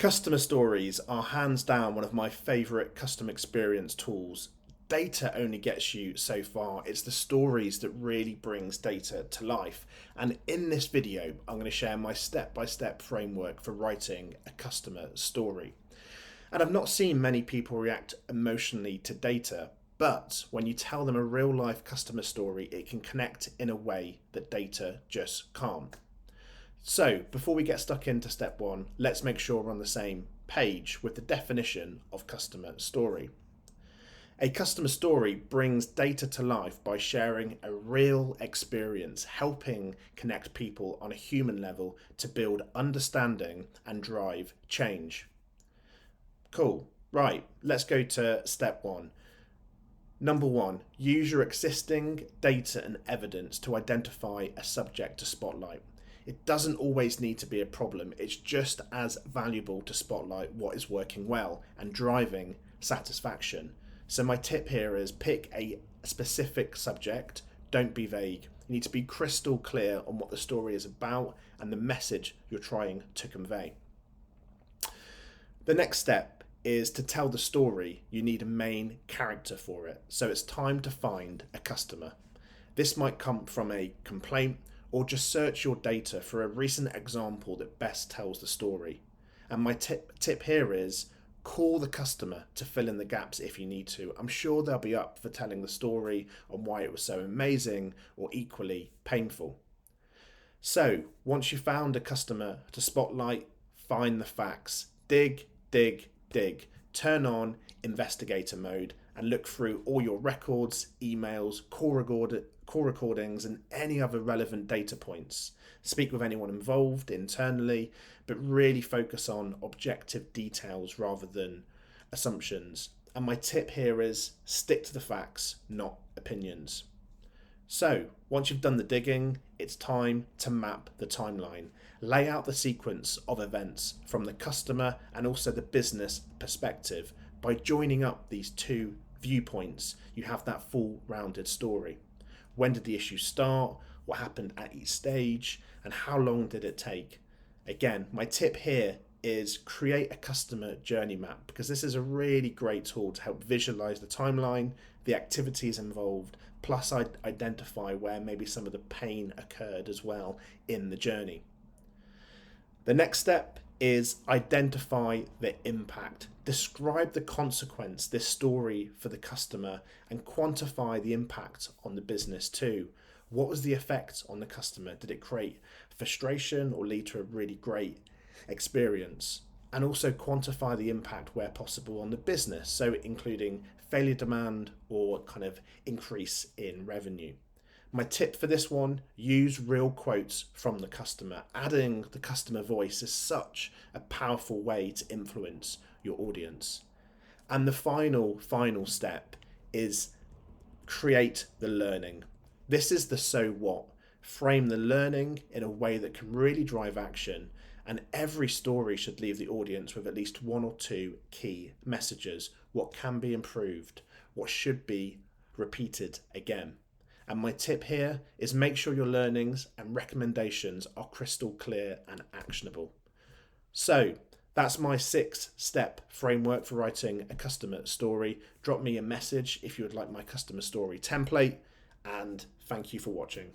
Customer stories are hands down one of my favourite customer experience tools. Data only gets you so far. It's the stories that really brings data to life. And in this video, I'm going to share my step-by-step framework for writing a customer story. And I've not seen many people react emotionally to data, but when you tell them a real life customer story, it can connect in a way that data just can't. So before we get stuck into step one, let's make sure we're on the same page with the definition of customer story. A customer story brings data to life by sharing a real experience, helping connect people on a human level to build understanding and drive change. Cool. Right, let's go to step one. Number one, use your existing data and evidence to identify a subject to spotlight. It doesn't always need to be a problem. It's just as valuable to spotlight what is working well and driving satisfaction. So my tip here is pick a specific subject. Don't be vague. You need to be crystal clear on what the story is about and the message you're trying to convey. The next step is to tell the story. You need a main character for it. So it's time to find a customer. This might come from a complaint, or just search your data for a recent example that best tells the story. And my tip here is call the customer to fill in the gaps if you need to. I'm sure they'll be up for telling the story on why it was so amazing or equally painful. So once you've found a customer to spotlight, find the facts, dig, turn on investigator mode and look through all your records, emails, call recordings and any other relevant data points. Speak with anyone involved internally, but really focus on objective details rather than assumptions. And my tip here is stick to the facts, not opinions. So once you've done the digging, it's time to map the timeline. Lay out the sequence of events from the customer and also the business perspective. By joining up these two viewpoints, you have that full rounded story. When did the issue start? What happened at each stage? And how long did it take? Again, my tip here is create a customer journey map, because this is a really great tool to help visualize the timeline, the activities involved, plus identify where maybe some of the pain occurred as well in the journey. The next step is identify the impact. Describe the consequence, this story for the customer, and quantify the impact on the business too. What was the effect on the customer? Did it create frustration or lead to a really great experience? And also quantify the impact where possible on the business, so including failure demand or kind of increase in revenue. My tip for this one, use real quotes from the customer. Adding the customer voice is such a powerful way to influence your audience. And the final step is create the learning. This is the so what. Frame the learning in a way that can really drive action, and every story should leave the audience with at least one or two key messages. What can be improved? What should be repeated again? And my tip here is make sure your learnings and recommendations are crystal clear and actionable. So that's my 6-step framework for writing a customer story. Drop me a message if you would like my customer story template, and thank you for watching.